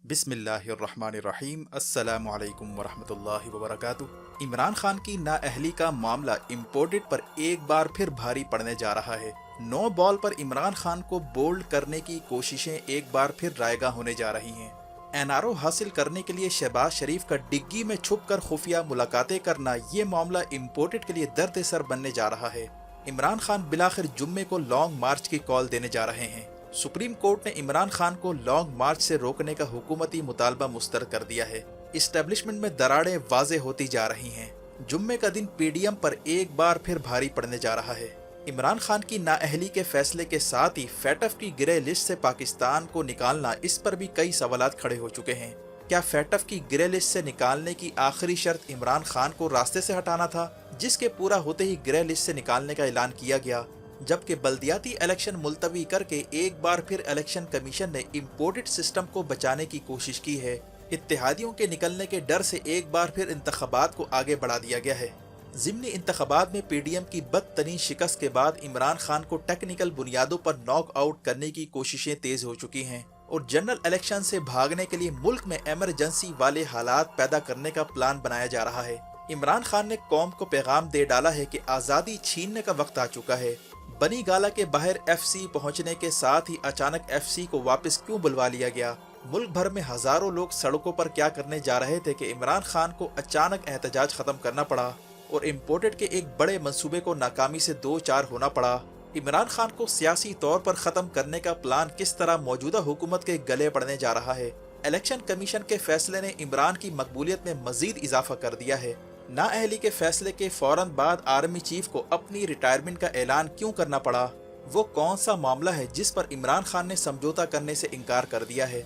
بسم اللہ الرحمن الرحیم۔ السلام علیکم ورحمۃ اللہ وبرکاتہ۔ عمران خان کی نااہلی کا معاملہ امپورٹڈ پر ایک بار پھر بھاری پڑنے جا رہا ہے۔ نو بال پر عمران خان کو بولڈ کرنے کی کوششیں ایک بار پھر رائے گاں ہونے جا رہی ہیں۔ این آر او حاصل کرنے کے لیے شہباز شریف کا ڈگی میں چھپ کر خفیہ ملاقاتیں کرنا، یہ معاملہ امپورٹڈ کے لیے درد سر بننے جا رہا ہے۔ عمران خان بلاخر جمعے کو لانگ مارچ کی کال دینے جا رہے ہیں۔ سپریم کورٹ نے عمران خان کو لانگ مارچ سے روکنے کا حکومتی مطالبہ مسترد کر دیا ہے۔ اسٹیبلشمنٹ میں دراڑیں واضح ہوتی جا رہی ہیں۔ جمعے کا دن پی ڈی ایم پر ایک بار پھر بھاری پڑنے جا رہا ہے۔ عمران خان کی نااہلی کے فیصلے کے ساتھ ہی فیٹف کی گرے لسٹ سے پاکستان کو نکالنا، اس پر بھی کئی سوالات کھڑے ہو چکے ہیں۔ کیا فیٹف کی گرے لسٹ سے نکالنے کی آخری شرط عمران خان کو راستے سے ہٹانا تھا، جس کے پورا ہوتے ہی گرے لسٹ سے نکالنے کا اعلان کیا گیا، جبکہ بلدیاتی الیکشن ملتوی کر کے ایک بار پھر الیکشن کمیشن نے امپورٹڈ سسٹم کو بچانے کی کوشش کی ہے۔ اتحادیوں کے نکلنے کے ڈر سے ایک بار پھر انتخابات کو آگے بڑھا دیا گیا ہے۔ ضمنی انتخابات میں پی ڈی ایم کی بدترین شکست کے بعد عمران خان کو ٹیکنیکل بنیادوں پر ناک آؤٹ کرنے کی کوششیں تیز ہو چکی ہیں، اور جنرل الیکشن سے بھاگنے کے لیے ملک میں ایمرجنسی والے حالات پیدا کرنے کا پلان بنایا جا رہا ہے۔ عمران خان نے قوم کو پیغام دے ڈالا ہے کہ آزادی چھیننے کا وقت آ چکا ہے۔ بنی گالا کے باہر ایف سی پہنچنے کے ساتھ ہی اچانک ایف سی کو واپس کیوں بلوا لیا گیا؟ ملک بھر میں ہزاروں لوگ سڑکوں پر کیا کرنے جا رہے تھے کہ عمران خان کو اچانک احتجاج ختم کرنا پڑا اور امپورٹڈ کے ایک بڑے منصوبے کو ناکامی سے دو چار ہونا پڑا۔ عمران خان کو سیاسی طور پر ختم کرنے کا پلان کس طرح موجودہ حکومت کے گلے پڑنے جا رہا ہے؟ الیکشن کمیشن کے فیصلے نے عمران کی مقبولیت میں مزید اضافہ کر دیا ہے۔ نااہلی کے فیصلے کے فوراً بعد آرمی چیف کو اپنی ریٹائرمنٹ کا اعلان کیوں کرنا پڑا؟ وہ کون سا معاملہ ہے جس پر عمران خان نے سمجھوتا کرنے سے انکار کر دیا ہے؟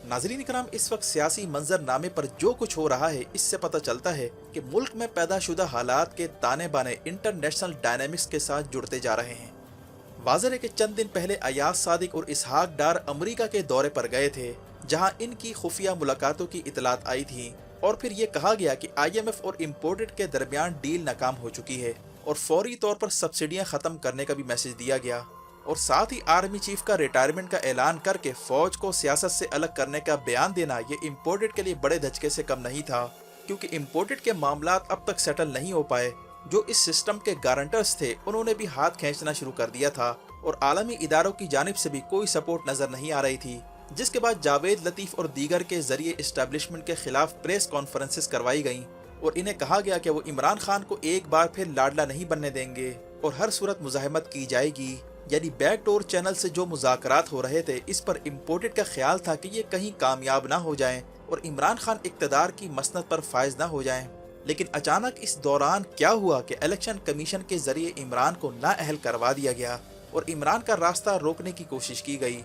ناظرین کرام، اس وقت سیاسی منظر نامے پر جو کچھ ہو رہا ہے، اس سے پتہ چلتا ہے کہ ملک میں پیدا شدہ حالات کے تانے بانے انٹرنیشنل ڈائنامکس کے ساتھ جڑتے جا رہے ہیں۔ واضح ہے کہ چند دن پہلے ایاز صادق اور اسحاق ڈار امریکہ کے دورے پر گئے تھے، جہاں ان کی خفیہ ملاقاتوں کی اطلاعات آئی تھیں، اور پھر یہ کہا گیا کہ آئی ایم ایف اور امپورٹڈ کے درمیان ڈیل ناکام ہو چکی ہے، اور فوری طور پر سبسڈیاں ختم کرنے کا بھی میسج دیا گیا، اور ساتھ ہی آرمی چیف کا ریٹائرمنٹ کا اعلان کر کے فوج کو سیاست سے الگ کرنے کا بیان دینا، یہ امپورٹڈ کے لیے بڑے دھچکے سے کم نہیں تھا، کیونکہ امپورٹڈ کے معاملات اب تک سیٹل نہیں ہو پائے۔ جو اس سسٹم کے گارنٹرز تھے، انہوں نے بھی ہاتھ کھینچنا شروع کر دیا تھا، اور عالمی اداروں کی جانب سے بھی کوئی سپورٹ نظر نہیں آ رہی تھی، جس کے بعد جاوید لطیف اور دیگر کے ذریعے اسٹیبلشمنٹ کے خلاف پریس کانفرنسز کروائی گئیں، اور انہیں کہا گیا کہ وہ عمران خان کو ایک بار پھر لاڈلا نہیں بننے دیں گے اور ہر صورت مزاحمت کی جائے گی۔ یعنی بیک ڈور چینل سے جو مذاکرات ہو رہے تھے، اس پر امپورٹڈ کا خیال تھا کہ یہ کہیں کامیاب نہ ہو جائیں اور عمران خان اقتدار کی مسند پر فائز نہ ہو جائیں۔ لیکن اچانک اس دوران کیا ہوا کہ الیکشن کمیشن کے ذریعے عمران کو نااہل کروا دیا گیا اور عمران کا راستہ روکنے کی کوشش کی گئی۔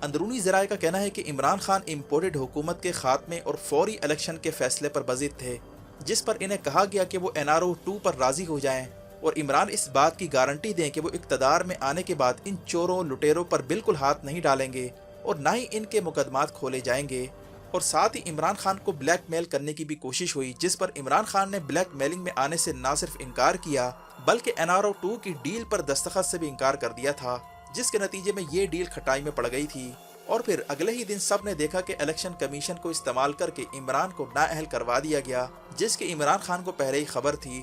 اندرونی ذرائع کا کہنا ہے کہ عمران خان امپورٹڈ حکومت کے خاتمے اور فوری الیکشن کے فیصلے پر بضد تھے، جس پر انہیں کہا گیا کہ وہ این آر او 2 پر راضی ہو جائیں، اور عمران اس بات کی گارنٹی دیں کہ وہ اقتدار میں آنے کے بعد ان چوروں لٹیروں پر بالکل ہاتھ نہیں ڈالیں گے اور نہ ہی ان کے مقدمات کھولے جائیں گے۔ اور ساتھ ہی عمران خان کو بلیک میل کرنے کی بھی کوشش ہوئی، جس پر عمران خان نے بلیک میلنگ میں آنے سے نہ صرف انکار کیا، بلکہ این آر او 2 کی ڈیل پر دستخط سے بھی انکار کر دیا تھا، جس کے نتیجے میں یہ ڈیل کھٹائی میں پڑ گئی تھی۔ اور پھر اگلے ہی دن سب نے دیکھا کہ الیکشن کمیشن کو استعمال کر کے عمران کو نااہل کروا دیا گیا، جس کی عمران خان کو پہلے ہی خبر تھی۔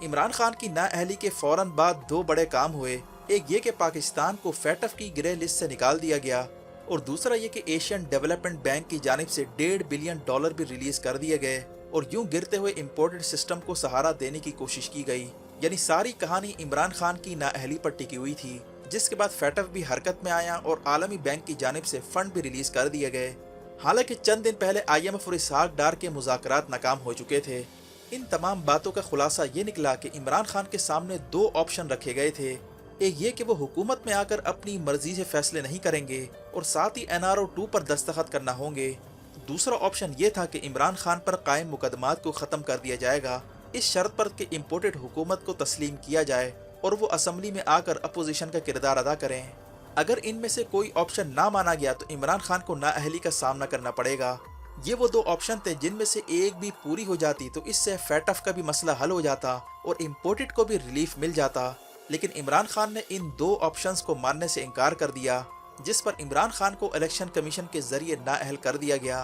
عمران خان کی نااہلی کے فوراً بعد دو بڑے کام ہوئے، ایک یہ کہ پاکستان کو فیٹف کی گرے لسٹ سے نکال دیا گیا، اور دوسرا یہ کہ ایشین ڈیولپمنٹ بینک کی جانب سے $1.5 بلین بھی ریلیز کر دیے گئے، اور یوں گرتے ہوئے امپورٹڈ سسٹم کو سہارا دینے کی کوشش کی گئی۔ یعنی ساری کہانی عمران خان کی نااہلی پر ٹکی ہوئی تھی، جس کے بعد فیٹف بھی حرکت میں آیا اور عالمی بینک کی جانب سے فنڈ بھی ریلیز کر دیے گئے۔ حالانکہ چند دن پہلے آئی ایم ایف اور اسحاق ڈار کے مذاکرات ناکام ہو چکے تھے۔ ان تمام باتوں کا خلاصہ یہ نکلا کہ عمران خان کے سامنے دو آپشن رکھے گئے تھے، ایک یہ کہ وہ حکومت میں آ کر اپنی مرضی سے فیصلے نہیں کریں گے اور ساتھ ہی این آر او 2 پر دستخط کرنا ہوں گے، دوسرا آپشن یہ تھا کہ عمران خان پر قائم مقدمات کو ختم کر دیا جائے گا، اس شرط پر کہ امپورٹڈ حکومت کو تسلیم کیا جائے اور وہ اسمبلی میں آ کر اپوزیشن کا کردار ادا کریں۔ اگر ان میں سے کوئی آپشن نہ مانا گیا تو عمران خان کو نااہلی کا سامنا کرنا پڑے گا۔ یہ وہ دو آپشن تھے جن میں سے ایک بھی پوری ہو جاتی تو اس سے فیٹف کا بھی مسئلہ حل ہو جاتا اور امپورٹڈ کو بھی ریلیف مل جاتا، لیکن عمران خان نے ان دو آپشنز کو ماننے سے انکار کر دیا، جس پر عمران خان کو الیکشن کمیشن کے ذریعے نااہل کر دیا گیا۔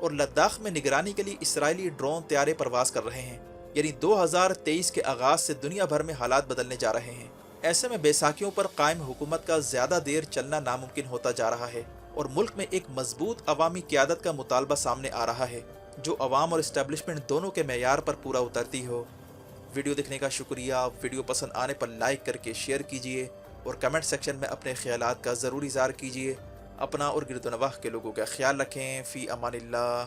اور لداخ میں نگرانی کے لیے اسرائیلی ڈرون طیارے پرواز کر رہے ہیں۔ یعنی 2023 کے آغاز سے دنیا بھر میں حالات بدلنے جا رہے ہیں۔ ایسے میں بیساکھیوں پر قائم حکومت کا زیادہ دیر چلنا ناممکن ہوتا جا رہا ہے اور ملک میں ایک مضبوط عوامی قیادت کا مطالبہ سامنے آ رہا ہے جو عوام اور اسٹیبلشمنٹ دونوں کے معیار پر پورا اترتی ہو۔ ویڈیو دیکھنے کا شکریہ۔ ویڈیو پسند آنے پر لائک کر کے شیئر کیجئے اور کمنٹ سیکشن میں اپنے خیالات کا ضرور اظہار کیجئے۔ اپنا اور گرد و نواح کے لوگوں کا خیال رکھیں۔ فی امان اللہ۔